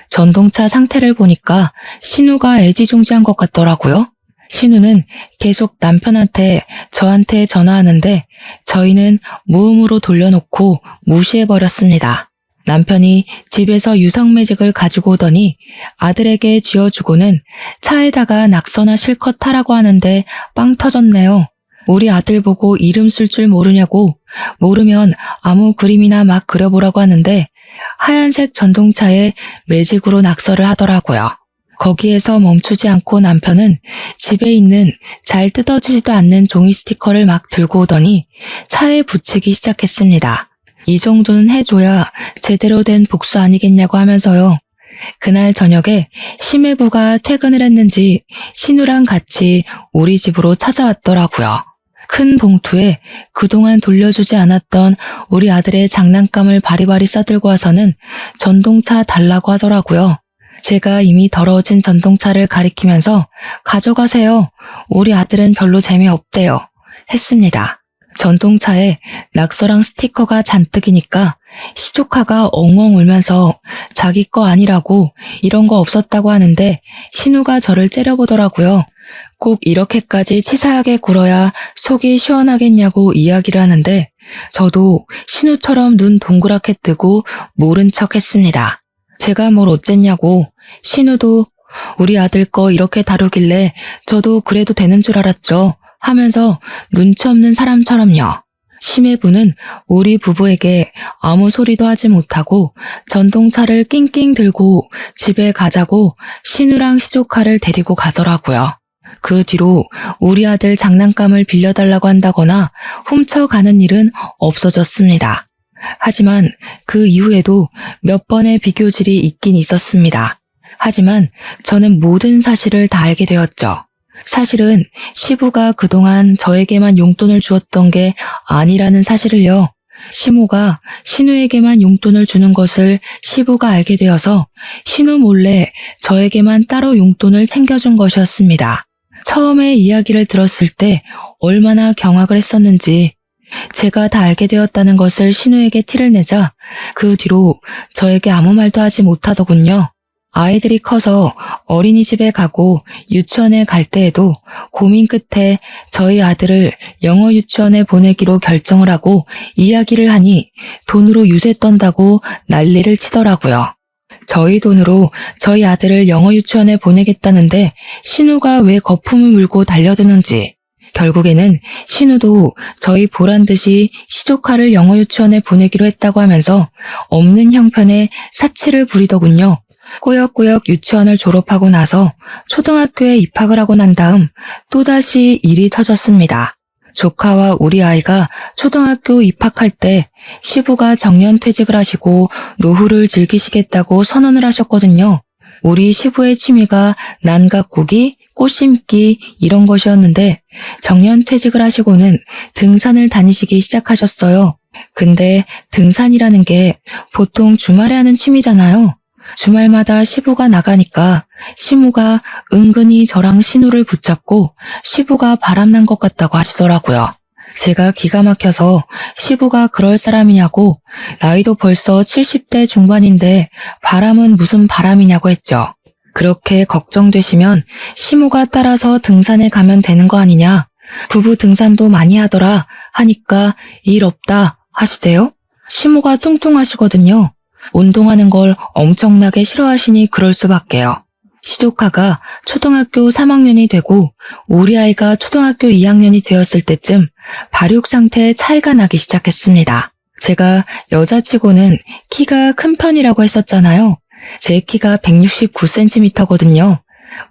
전동차 상태를 보니까 신우가 애지중지한 것 같더라고요. 신우는 계속 남편한테 저한테 전화하는데 저희는 무음으로 돌려놓고 무시해버렸습니다. 남편이 집에서 유성매직을 가지고 오더니 아들에게 쥐어주고는 차에다가 낙서나 실컷 타라고 하는데 빵 터졌네요. 우리 아들 보고 이름 쓸 줄 모르냐고, 모르면 아무 그림이나 막 그려보라고 하는데 하얀색 전동차에 매직으로 낙서를 하더라고요. 거기에서 멈추지 않고 남편은 집에 있는 잘 뜯어지지도 않는 종이 스티커를 막 들고 오더니 차에 붙이기 시작했습니다. 이 정도는 해줘야 제대로 된 복수 아니겠냐고 하면서요. 그날 저녁에 심해부가 퇴근을 했는지 신우랑 같이 우리 집으로 찾아왔더라고요. 큰 봉투에 그동안 돌려주지 않았던 우리 아들의 장난감을 바리바리 싸들고 와서는 전동차 달라고 하더라고요. 제가 이미 더러워진 전동차를 가리키면서 가져가세요. 우리 아들은 별로 재미없대요. 했습니다. 전동차에 낙서랑 스티커가 잔뜩이니까 시조카가 엉엉 울면서 자기 거 아니라고 이런 거 없었다고 하는데 신우가 저를 째려보더라고요. 꼭 이렇게까지 치사하게 굴어야 속이 시원하겠냐고 이야기를 하는데 저도 신우처럼 눈 동그랗게 뜨고 모른 척 했습니다. 제가 뭘 어쨌냐고. 신우도 우리 아들 거 이렇게 다루길래 저도 그래도 되는 줄 알았죠 하면서 눈치 없는 사람처럼요. 심해부는 우리 부부에게 아무 소리도 하지 못하고 전동차를 낑낑 들고 집에 가자고 신우랑 시조카를 데리고 가더라고요. 그 뒤로 우리 아들 장난감을 빌려달라고 한다거나 훔쳐가는 일은 없어졌습니다. 하지만 그 이후에도 몇 번의 비교질이 있긴 있었습니다. 하지만 저는 모든 사실을 다 알게 되었죠. 사실은 시부가 그동안 저에게만 용돈을 주었던 게 아니라는 사실을요. 시모가 신우에게만 용돈을 주는 것을 시부가 알게 되어서 신우 몰래 저에게만 따로 용돈을 챙겨준 것이었습니다. 처음에 이야기를 들었을 때 얼마나 경악을 했었는지 제가 다 알게 되었다는 것을 신우에게 티를 내자 그 뒤로 저에게 아무 말도 하지 못하더군요. 아이들이 커서 어린이집에 가고 유치원에 갈 때에도 고민 끝에 저희 아들을 영어 유치원에 보내기로 결정을 하고 이야기를 하니 돈으로 유세 떤다고 난리를 치더라고요. 저희 돈으로 저희 아들을 영어 유치원에 보내겠다는데 신우가 왜 거품을 물고 달려드는지 결국에는 신우도 저희 보란 듯이 시조카를 영어 유치원에 보내기로 했다고 하면서 없는 형편에 사치를 부리더군요. 꾸역꾸역 유치원을 졸업하고 나서 초등학교에 입학을 하고 난 다음 또다시 일이 터졌습니다. 조카와 우리 아이가 초등학교 입학할 때 시부가 정년퇴직을 하시고 노후를 즐기시겠다고 선언을 하셨거든요. 우리 시부의 취미가 난각구기, 꽃 심기 이런 것이었는데 정년퇴직을 하시고는 등산을 다니시기 시작하셨어요. 근데 등산이라는 게 보통 주말에 하는 취미잖아요. 주말마다 시부가 나가니까 시모가 은근히 저랑 신우를 붙잡고 시부가 바람난 것 같다고 하시더라고요. 제가 기가 막혀서 시부가 그럴 사람이냐고 나이도 벌써 70대 중반인데 바람은 무슨 바람이냐고 했죠. 그렇게 걱정되시면 시모가 따라서 등산에 가면 되는 거 아니냐. 부부 등산도 많이 하더라 하니까 일 없다 하시대요. 시모가 뚱뚱하시거든요. 운동하는 걸 엄청나게 싫어하시니 그럴 수밖에요. 시조카가 초등학교 3학년이 되고 우리 아이가 초등학교 2학년이 되었을 때쯤 발육 상태에 차이가 나기 시작했습니다. 제가 여자치고는 키가 큰 편이라고 했었잖아요. 제 키가 169cm거든요.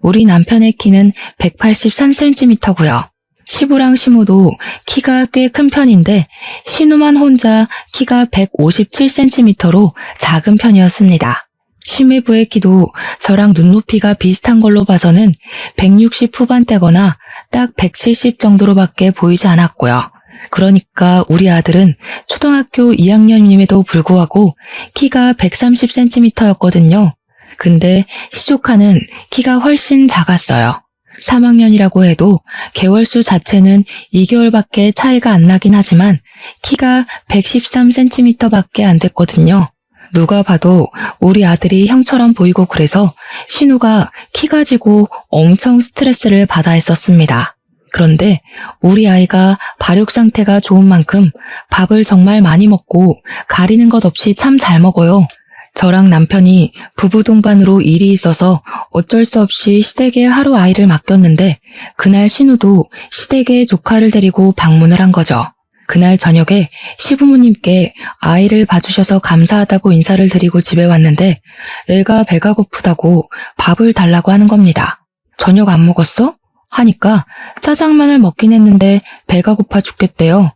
우리 남편의 키는 183cm고요. 시부랑 시모도 키가 꽤 큰 편인데 신우만 혼자 키가 157cm로 작은 편이었습니다. 심해부의 키도 저랑 눈높이가 비슷한 걸로 봐서는 160 후반대거나 딱 170 정도로밖에 보이지 않았고요. 그러니까 우리 아들은 초등학교 2학년임에도 불구하고 키가 130cm였거든요. 근데 시조카는 키가 훨씬 작았어요. 3학년이라고 해도 개월수 자체는 2개월밖에 차이가 안 나긴 하지만 키가 113cm밖에 안 됐거든요. 누가 봐도 우리 아들이 형처럼 보이고 그래서 신우가 키 가지고 엄청 스트레스를 받아 했었습니다. 그런데 우리 아이가 발육 상태가 좋은 만큼 밥을 정말 많이 먹고 가리는 것 없이 참 잘 먹어요. 저랑 남편이 부부 동반으로 일이 있어서 어쩔 수 없이 시댁에 하루 아이를 맡겼는데 그날 신우도 시댁에 조카를 데리고 방문을 한 거죠. 그날 저녁에 시부모님께 아이를 봐주셔서 감사하다고 인사를 드리고 집에 왔는데 애가 배가 고프다고 밥을 달라고 하는 겁니다. 저녁 안 먹었어? 하니까 짜장면을 먹긴 했는데 배가 고파 죽겠대요.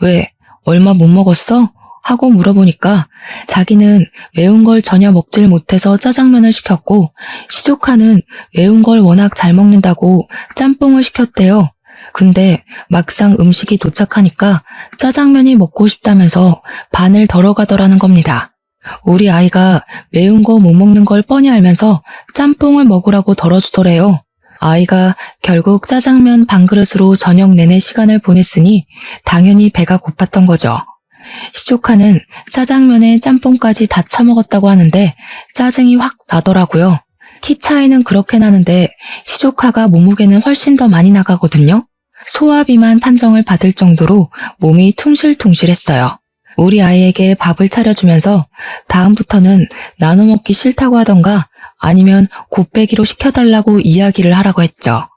왜? 얼마 못 먹었어? 하고 물어보니까 자기는 매운 걸 전혀 먹질 못해서 짜장면을 시켰고 시조카는 매운 걸 워낙 잘 먹는다고 짬뽕을 시켰대요. 근데 막상 음식이 도착하니까 짜장면이 먹고 싶다면서 반을 덜어 가더라는 겁니다. 우리 아이가 매운 거 못 먹는 걸 뻔히 알면서 짬뽕을 먹으라고 덜어주더래요. 아이가 결국 짜장면 반 그릇으로 저녁 내내 시간을 보냈으니 당연히 배가 고팠던 거죠. 시조카는 짜장면에 짬뽕까지 다 처먹었다고 하는데 짜증이 확 나더라고요. 키 차이는 그렇게 나는데 시조카가 몸무게는 훨씬 더 많이 나가거든요. 소화비만 판정을 받을 정도로 몸이 퉁실퉁실했어요. 우리 아이에게 밥을 차려주면서 다음부터는 나눠 먹기 싫다고 하던가 아니면 곱빼기로 시켜달라고 이야기를 하라고 했죠.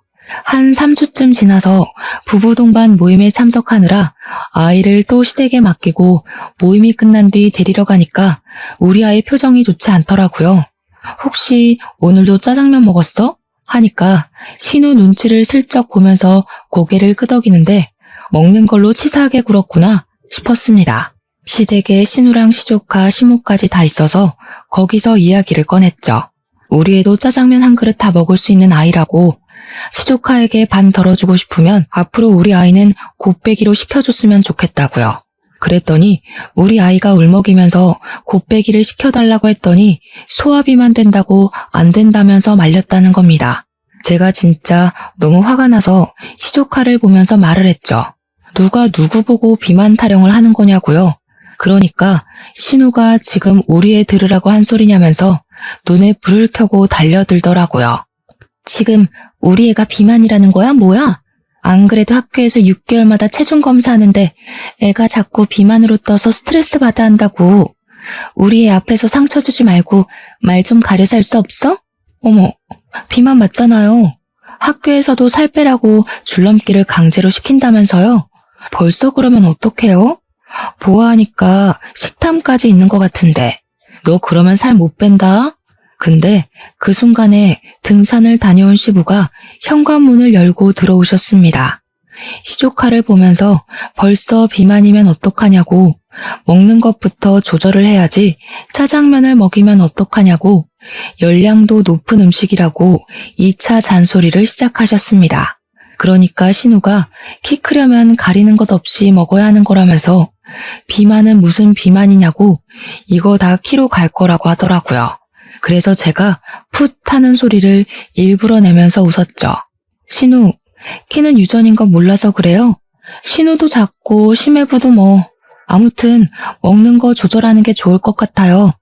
한 3주쯤 지나서 부부 동반 모임에 참석하느라 아이를 또 시댁에 맡기고 모임이 끝난 뒤 데리러 가니까 우리 아이 표정이 좋지 않더라고요. 혹시 오늘도 짜장면 먹었어? 하니까 신우 눈치를 슬쩍 보면서 고개를 끄덕이는데 먹는 걸로 치사하게 굴었구나 싶었습니다. 시댁에 신우랑 시조카, 시모까지 다 있어서 거기서 이야기를 꺼냈죠. 우리 애도 짜장면 한 그릇 다 먹을 수 있는 아이라고 시조카에게 반 덜어주고 싶으면 앞으로 우리 아이는 곱빼기로 시켜줬으면 좋겠다고요. 그랬더니 우리 아이가 울먹이면서 곱빼기를 시켜달라고 했더니 소화비만 된다고 안 된다면서 말렸다는 겁니다. 제가 진짜 너무 화가 나서 시조카를 보면서 말을 했죠. 누가 누구 보고 비만 타령을 하는 거냐고요. 그러니까 신우가 지금 우리 애 들으라고 한 소리냐면서 눈에 불을 켜고 달려들더라고요. 지금 우리 애가 비만이라는 거야? 뭐야? 안 그래도 학교에서 6개월마다 체중 검사하는데 애가 자꾸 비만으로 떠서 스트레스 받아 한다고. 우리 애 앞에서 상처 주지 말고 말 좀 가려서 할 수 없어? 어머, 비만 맞잖아요. 학교에서도 살 빼라고 줄넘기를 강제로 시킨다면서요? 벌써 그러면 어떡해요? 보아하니까 식탐까지 있는 것 같은데. 너 그러면 살 못 뺀다? 근데 그 순간에 등산을 다녀온 시부가 현관문을 열고 들어오셨습니다. 시조카를 보면서 벌써 비만이면 어떡하냐고, 먹는 것부터 조절을 해야지 짜장면을 먹이면 어떡하냐고, 열량도 높은 음식이라고 2차 잔소리를 시작하셨습니다. 그러니까 신우가 키 크려면 가리는 것 없이 먹어야 하는 거라면서 비만은 무슨 비만이냐고 이거 다 키로 갈 거라고 하더라고요. 그래서 제가 풋 하는 소리를 일부러 내면서 웃었죠. 신우, 키는 유전인 건 몰라서 그래요? 신우도 작고 심해부도 뭐 아무튼 먹는 거 조절하는 게 좋을 것 같아요.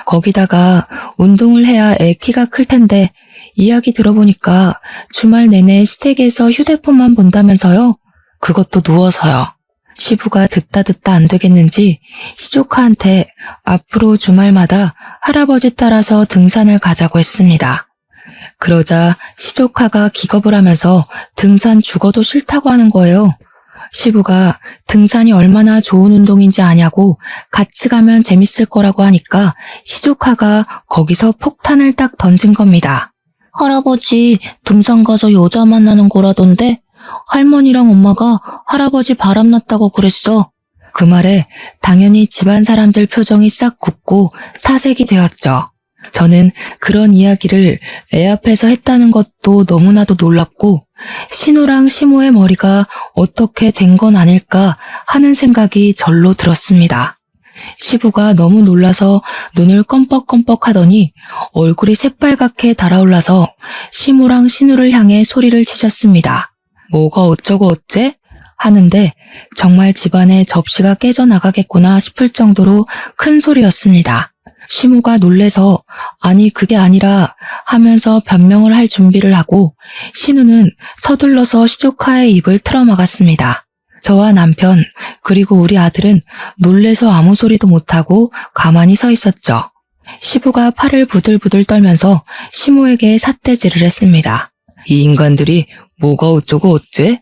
거기다가 운동을 해야 애 키가 클 텐데 이야기 들어보니까 주말 내내 시댁에서 휴대폰만 본다면서요? 그것도 누워서요. 시부가 듣다 안 되겠는지 시조카한테 앞으로 주말마다 할아버지 따라서 등산을 가자고 했습니다. 그러자 시조카가 기겁을 하면서 등산 죽어도 싫다고 하는 거예요. 시부가 등산이 얼마나 좋은 운동인지 아냐고 같이 가면 재밌을 거라고 하니까 시조카가 거기서 폭탄을 딱 던진 겁니다. 할아버지, 등산 가서 여자 만나는 거라던데? 할머니랑 엄마가 할아버지 바람났다고 그랬어. 그 말에 당연히 집안 사람들 표정이 싹 굳고 사색이 되었죠. 저는 그런 이야기를 애 앞에서 했다는 것도 너무나도 놀랍고 신우랑 시모의 머리가 어떻게 된 건 아닐까 하는 생각이 절로 들었습니다. 시부가 너무 놀라서 눈을 껌뻑껌뻑 하더니 얼굴이 새빨갛게 달아올라서 시모랑 신우를 향해 소리를 치셨습니다. 뭐가 어쩌고 어째? 하는데 정말 집안에 접시가 깨져나가겠구나 싶을 정도로 큰 소리였습니다. 시모가 놀래서 아니 그게 아니라 하면서 변명을 할 준비를 하고 신우는 서둘러서 시조카의 입을 틀어막았습니다. 저와 남편 그리고 우리 아들은 놀래서 아무 소리도 못하고 가만히 서 있었죠. 시부가 팔을 부들부들 떨면서 시모에게 삿대질을 했습니다. 이 인간들이 뭐가 어쩌고 어째?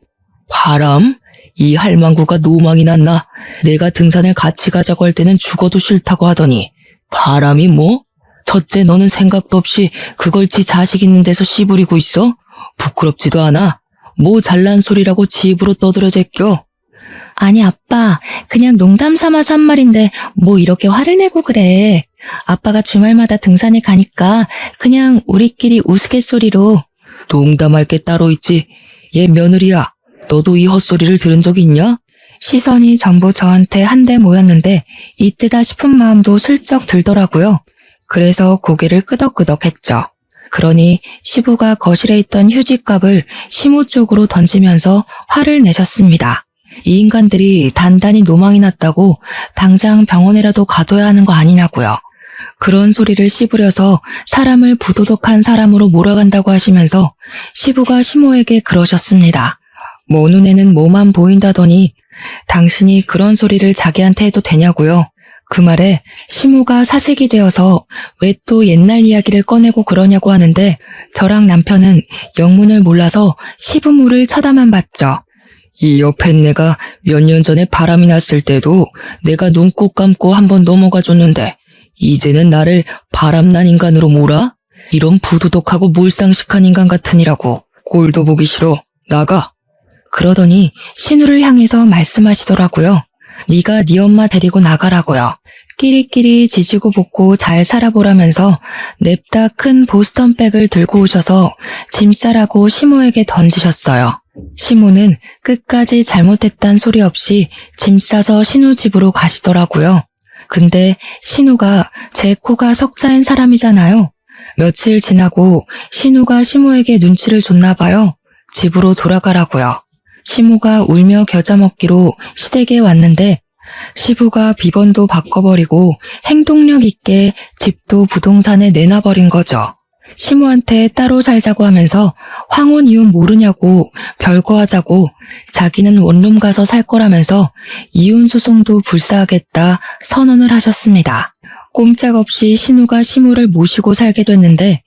바람? 이 할망구가 노망이 났나? 내가 등산을 같이 가자고 할 때는 죽어도 싫다고 하더니 바람이 뭐? 첫째 너는 생각도 없이 그걸 지 자식 있는 데서 씨부리고 있어? 부끄럽지도 않아? 뭐 잘난 소리라고 지 입으로 떠들어 제껴? 아니 아빠, 그냥 농담 삼아서 한 말인데 뭐 이렇게 화를 내고 그래. 아빠가 주말마다 등산에 가니까 그냥 우리끼리 우스갯소리로. 농담할 게 따로 있지. 얘 며느리야. 너도 이 헛소리를 들은 적 있냐? 시선이 전부 저한테 한데 모였는데 이때다 싶은 마음도 슬쩍 들더라고요. 그래서 고개를 끄덕끄덕했죠. 그러니 시부가 거실에 있던 휴지값을 시모 쪽으로 던지면서 화를 내셨습니다. 이 인간들이 단단히 노망이 났다고 당장 병원에라도 가둬야 하는 거 아니냐고요. 그런 소리를 씹으려서 사람을 부도덕한 사람으로 몰아간다고 하시면서 시부가 시모에게 그러셨습니다. 뭐 눈에는 뭐만 보인다더니 당신이 그런 소리를 자기한테 해도 되냐고요. 그 말에 시모가 사색이 되어서 왜 또 옛날 이야기를 꺼내고 그러냐고 하는데 저랑 남편은 영문을 몰라서 시부모를 쳐다만 봤죠. 이 옆에 내가 몇 년 전에 바람이 났을 때도 내가 눈 꼭 감고 한번 넘어가 줬는데 이제는 나를 바람난 인간으로 몰아? 이런 부도덕하고 몰상식한 인간 같으니라고. 꼴도 보기 싫어. 나가. 그러더니 신우를 향해서 말씀하시더라고요. 네가 네 엄마 데리고 나가라고요. 끼리끼리 지지고 볶고 잘 살아보라면서 냅다 큰 보스턴백을 들고 오셔서 짐 싸라고 시모에게 던지셨어요. 시모는 끝까지 잘못했단 소리 없이 짐 싸서 신우 집으로 가시더라고요. 근데 신우가 제 코가 석자인 사람이잖아요. 며칠 지나고 신우가 시모에게 눈치를 줬나 봐요. 집으로 돌아가라고요. 시모가 울며 겨자 먹기로 시댁에 왔는데 시부가 비번도 바꿔버리고 행동력 있게 집도 부동산에 내놔버린 거죠. 시모한테 따로 살자고 하면서 황혼 이혼 모르냐고 별거 하자고 자기는 원룸 가서 살 거라면서 이혼 소송도 불사하겠다 선언을 하셨습니다. 꼼짝없이 신우가 시모를 모시고 살게 됐는데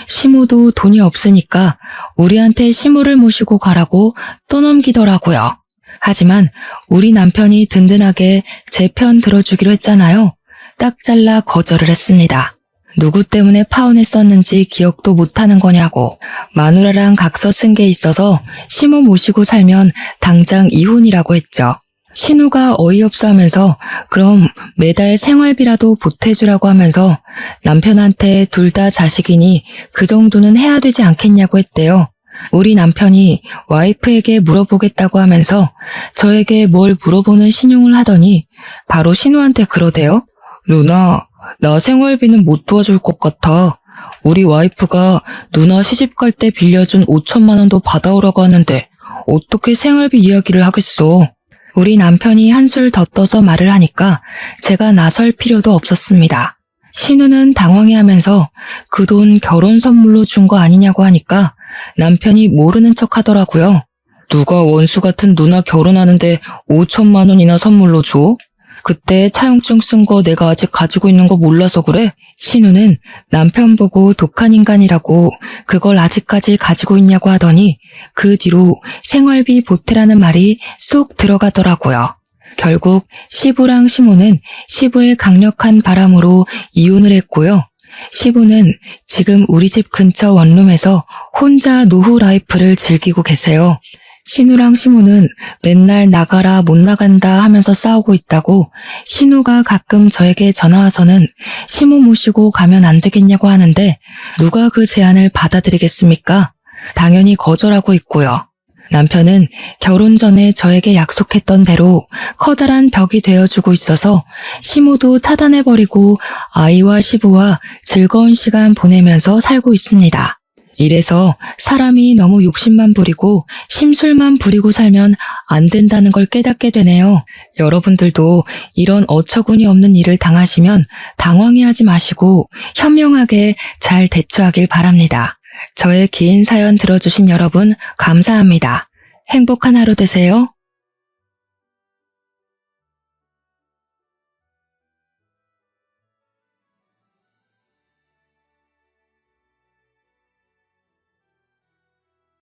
시모도 돈이 없으니까 우리한테 시모를 모시고 가라고 떠넘기더라고요. 하지만 우리 남편이 든든하게 제 편 들어주기로 했잖아요. 딱 잘라 거절을 했습니다. 누구 때문에 파혼했었는지 기억도 못하는 거냐고. 마누라랑 각서 쓴 게 있어서 시모 모시고 살면 당장 이혼이라고 했죠. 신우가 어이없어 하면서 그럼 매달 생활비라도 보태주라고 하면서 남편한테 둘 다 자식이니 그 정도는 해야 되지 않겠냐고 했대요. 우리 남편이 와이프에게 물어보겠다고 하면서 저에게 뭘 물어보는 신용을 하더니 바로 신우한테 그러대요. 누나, 나 생활비는 못 도와줄 것 같아. 우리 와이프가 누나 시집갈 때 빌려준 5천만 원도 받아오라고 하는데 어떻게 생활비 이야기를 하겠어. 우리 남편이 한술 더 떠서 말을 하니까 제가 나설 필요도 없었습니다. 신우는 당황해하면서 그 돈 결혼 선물로 준 거 아니냐고 하니까 남편이 모르는 척 하더라고요. 누가 원수 같은 누나 결혼하는데 5천만 원이나 선물로 줘? 그때 차용증 쓴 거 내가 아직 가지고 있는 거 몰라서 그래? 신우는 남편 보고 독한 인간이라고 그걸 아직까지 가지고 있냐고 하더니 그 뒤로 생활비 보태라는 말이 쏙 들어가더라고요. 결국 시부랑 시모는 시부의 강력한 바람으로 이혼을 했고요. 시부는 지금 우리 집 근처 원룸에서 혼자 노후 라이프를 즐기고 계세요. 신우랑 시모는 맨날 나가라 못 나간다 하면서 싸우고 있다고 신우가 가끔 저에게 전화와서는 시모 모시고 가면 안 되겠냐고 하는데 누가 그 제안을 받아들이겠습니까? 당연히 거절하고 있고요. 남편은 결혼 전에 저에게 약속했던 대로 커다란 벽이 되어주고 있어서 시모도 차단해버리고 아이와 시부와 즐거운 시간 보내면서 살고 있습니다. 이래서 사람이 너무 욕심만 부리고 심술만 부리고 살면 안 된다는 걸 깨닫게 되네요. 여러분들도 이런 어처구니 없는 일을 당하시면 당황해하지 마시고 현명하게 잘 대처하길 바랍니다. 저의 긴 사연 들어주신 여러분 감사합니다. 행복한 하루 되세요.